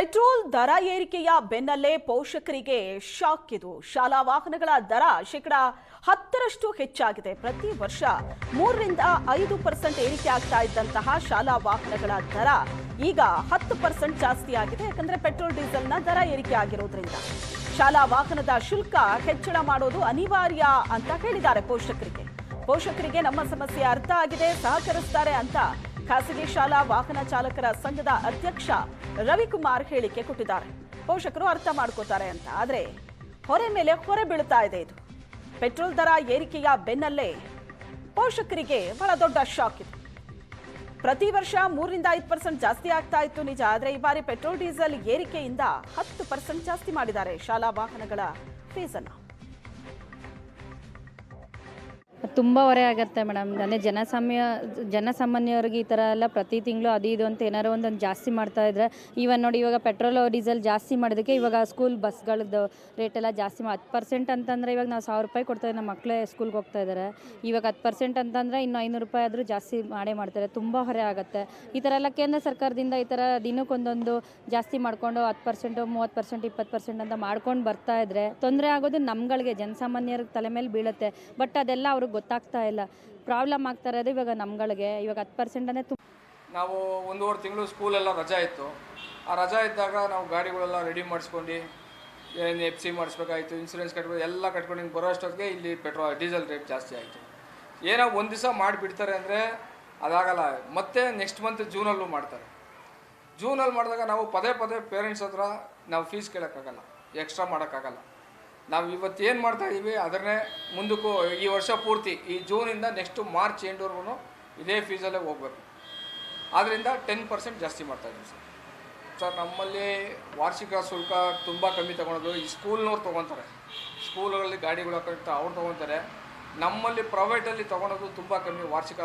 Petrol ದರ ಏರಿಕೆಯ ಬೆನ್ನಲ್ಲೇ ಪೋಷಕರಿಗೆ ಶಾಕ್ ಇದು. ಶಾಲಾ ವಾಹನಗಳ ದರ ಶೇಕಡ 10% ಹೆಚ್ಚಾಗಿದೆ. ಪ್ರತಿ ವರ್ಷ 3ರಿಂದ 5% ಏರಿಕೆ ಆಗ್ತಾ ಇದ್ದಂತಹ ಶಾಲಾ ವಾಹನಗಳ ದರ ಈಗ 10% ಜಾಸ್ತಿ ಆಗಿದೆ. ಯಾಕಂದ್ರೆ ಪೆಟ್ರೋಲ್ ಡೀಸೆಲ್ನ ದರ ಏರಿಕೆ ಆಗಿರೋದ್ರಿಂದ ಶಾಲಾ ವಾಹನದ ಶುಲ್ಕ ಹೆಚ್ಚಳ ಮಾಡೋದು ಅನಿವಾರ್ಯ ಅಂತ ಹೇಳಿದ್ದಾರೆ ಪೋಷಕರಿಗೆ ನಮ್ಮ ಸಮಸ್ಯೆ ಅರ್ಥ ಆಗಿದೆ, ಸಹಕರಿಸ್ತಾರೆ ಅಂತ ಖಾಸಗಿ ಶಾಲಾ ವಾಹನ ಚಾಲಕರ ಸಂಘದ ಅಧ್ಯಕ್ಷ ರವಿಕುಮಾರ್ ಹೇಳಿಕೆ ಕೊಟ್ಟಿದ್ದಾರೆ. ಪೋಷಕರು ಅರ್ಥ ಮಾಡ್ಕೋತಾರೆ ಅಂತ. ಆದರೆ ಹೊರೆ ಮೇಲೆ ಹೊರೆ ಬೀಳ್ತಾ ಇದೆ. ಇದು ಪೆಟ್ರೋಲ್ ದರ ಏರಿಕೆಯ ಬೆನ್ನಲ್ಲೇ ಪೋಷಕರಿಗೆ ಬಹಳ ದೊಡ್ಡ ಶಾಕ್ ಇದೆ. ಪ್ರತಿ ವರ್ಷ 3ರಿಂದ 5% ಜಾಸ್ತಿ ಆಗ್ತಾ ಇತ್ತು ನಿಜ. ಆದರೆ ಈ ಬಾರಿ ಪೆಟ್ರೋಲ್ ಡೀಸೆಲ್ ಏರಿಕೆಯಿಂದ 10% ಜಾಸ್ತಿ ಮಾಡಿದ್ದಾರೆ ಶಾಲಾ ವಾಹನಗಳ ಫೀಸನ್ನು. ತುಂಬ ಹೊರೆ ಆಗುತ್ತೆ ಮೇಡಮ್. ಅಂದರೆ ಜನಸಾಮಾನ್ಯರಿಗೆ ಈ ಥರ ಎಲ್ಲ ಪ್ರತಿ ತಿಂಗಳು ಅದು ಇದು ಅಂತ ಏನಾರು ಒಂದೊಂದು ಜಾಸ್ತಿ ಮಾಡ್ತಾ ಇದ್ರೆ, ಈವನ್ ನೋಡಿ ಇವಾಗ ಪೆಟ್ರೋಲ್ ಡೀಸೆಲ್ ಜಾಸ್ತಿ ಮಾಡೋದಕ್ಕೆ ಇವಾಗ ಸ್ಕೂಲ್ ಬಸ್ಗಳದ್ದು ರೇಟೆಲ್ಲ ಜಾಸ್ತಿ 10% ಅಂತಂದರೆ ಇವಾಗ ನಾವು 1000 ರೂಪಾಯಿ ಕೊಡ್ತಾ ನಮ್ಮ ಮಕ್ಕಳೇ ಸ್ಕೂಲ್ಗೆ ಹೋಗ್ತಾ ಇದ್ದಾರೆ. ಇವಾಗ 10% ಅಂತಂದರೆ ಇನ್ನು 500 ರೂಪಾಯಿ ಆದರೂ ಜಾಸ್ತಿ ಮಾಡ್ತಾರೆ. ತುಂಬ ಹೊರೆ ಆಗುತ್ತೆ. ಈ ಥರ ಎಲ್ಲ ಕೇಂದ್ರ ಸರ್ಕಾರದಿಂದ ಈ ಥರ ದಿನಕ್ಕೊಂದೊಂದು ಜಾಸ್ತಿ ಮಾಡಿಕೊಂಡು 10%, 30%, 20% ಅಂತ ಮಾಡ್ಕೊಂಡು ಬರ್ತಾ ಇದ್ರೆ ತೊಂದರೆ ಆಗೋದು ನಮ್ಗಳಿಗೆ, ಜನಸಾಮಾನ್ಯರ ತಲೆ ಮೇಲೆ ಬೀಳುತ್ತೆ. ಬಟ್ ಅದೆಲ್ಲ ಅವ್ರಿಗೆ ಗೊತ್ತಾಗ್ತಾ ಇಲ್ಲ. ಪ್ರಾಬ್ಲಮ್ ಆಗ್ತಾ ಇರೋದು ಇವಾಗ ನಮ್ಗಳಿಗೆ. ಇವಾಗ 10% ಅಂದರೆ ನಾವು 1.5 ತಿಂಗಳು ಸ್ಕೂಲೆಲ್ಲ ರಜಾ ಇತ್ತು. ಆ ರಜಾ ಇದ್ದಾಗ ನಾವು ಗಾಡಿಗಳೆಲ್ಲ ರೆಡಿ ಮಾಡಿಸ್ಕೊಂಡು ಏನು FC ಮಾಡಿಸ್ಬೇಕಾಯಿತು, ಇನ್ಸೂರೆನ್ಸ್ ಕಟ್ಕೊಂಡು ಎಲ್ಲ ಕಟ್ಕೊಂಡು ಬರೋ ಅಷ್ಟೊತ್ತಿಗೆ ಇಲ್ಲಿ ಡೀಸೆಲ್ ರೇಟ್ ಜಾಸ್ತಿ ಆಯಿತು. ಏನೋ ಒಂದು ದಿವಸ ಮಾಡಿಬಿಡ್ತಾರೆ ಅಂದರೆ ಅದಾಗಲ್ಲ. ಮತ್ತೆ ನೆಕ್ಸ್ಟ್ ಮಂತ್ ಜೂನಲ್ಲೂ ಮಾಡ್ತಾರೆ. ಜೂನಲ್ಲಿ ಮಾಡಿದಾಗ ನಾವು ಪದೇ ಪೇರೆಂಟ್ಸ್ ಹತ್ರ ನಾವು ಫೀಸ್ ಕೇಳೋಕ್ಕಾಗಲ್ಲ, ಎಕ್ಸ್ಟ್ರಾ ಮಾಡೋಕ್ಕಾಗಲ್ಲ. ನಾವು ಇವತ್ತು ಏನು ಮಾಡ್ತಾಯಿದ್ದೀವಿ ಅದನ್ನೇ ಮುಂದಕ್ಕೂ ಈ ವರ್ಷ ಪೂರ್ತಿ ಈ ಜೂನಿಂದ ನೆಕ್ಸ್ಟ್ ಮಾರ್ಚ್ ಎಂಡ್ವರೆಗೂ ಇದೇ ಫೀಸಲ್ಲೇ ಹೋಗಬೇಕು. ಆದ್ದರಿಂದ 10% ಜಾಸ್ತಿ ಮಾಡ್ತಾಯಿದ್ದೀವಿ ಸರ್. ನಮ್ಮಲ್ಲಿ ವಾರ್ಷಿಕ ಶುಲ್ಕ ತುಂಬ ಕಮ್ಮಿ ತೊಗೊಳೋದು ಈ ಸ್ಕೂಲ್ನವ್ರು ತೊಗೊತಾರೆ. ಸ್ಕೂಲ್ಗಳಲ್ಲಿ ಗಾಡಿಗಳು ಅವ್ರು ತೊಗೊತಾರೆ. ನಮ್ಮಲ್ಲಿ ಪ್ರೈವೇಟಲ್ಲಿ ತೊಗೊಳೋದು ತುಂಬ ಕಮ್ಮಿ, ವಾರ್ಷಿಕ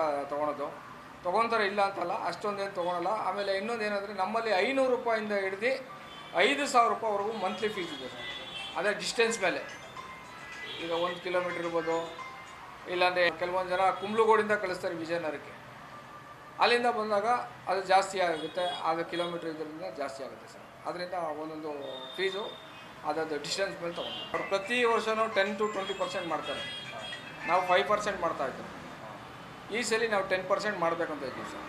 ತೊಗೊತಾರೆ ಇಲ್ಲ ಅಂತಲ್ಲ, ಅಷ್ಟೊಂದೇನು ತೊಗೊಳಲ್ಲ. ಆಮೇಲೆ ಇನ್ನೊಂದು ಏನಂದರೆ ನಮ್ಮಲ್ಲಿ 500 ರೂಪಾಯಿಂದ ಹಿಡಿದು 5000 ರೂಪಾಯಿವರೆಗೂ ಮಂತ್ಲಿ ಫೀಸ್ ಇದೆ ಸರ್. ಅದೇ ಡಿಸ್ಟೆನ್ಸ್ ಮೇಲೆ. ಈಗ 1 ಕಿಲೋಮೀಟ್ರ್ ಇರ್ಬೋದು, ಇಲ್ಲಾಂದರೆ ಕೆಲವೊಂದು ಜನ ಕುಂಬ್ಳಗೋಡಿಂದ ಕಳಿಸ್ತಾರೆ ವಿಜಯನಗರಕ್ಕೆ. ಅಲ್ಲಿಂದ ಬಂದಾಗ ಅದು ಜಾಸ್ತಿ ಆಗುತ್ತೆ. ಅದು ಕಿಲೋಮೀಟ್ರ್ ಇದರಿಂದ ಜಾಸ್ತಿ ಆಗುತ್ತೆ ಸರ್. ಅದರಿಂದ ಒಂದೊಂದು ಫೀಸು ಅದರದ್ದು ಡಿಸ್ಟೆನ್ಸ್ ಮೇಲೆ ತೊಗೊಂಡು ಅವ್ರು ಪ್ರತಿ ವರ್ಷವೂ 10 to 20% ಮಾಡ್ತಾರೆ. ನಾವು 5% ಮಾಡ್ತಾಯಿದ್ದೀವಿ. ಈ ಸಲ ನಾವು 10% ಮಾಡಬೇಕಂತ ಇದ್ದೀವಿ ಸರ್.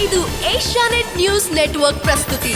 ಇದು ಏಷ್ಯಾನೆಟ್ ನ್ಯೂಸ್ ನೆಟ್ವರ್ಕ್ ಪ್ರಸ್ತುತಿ.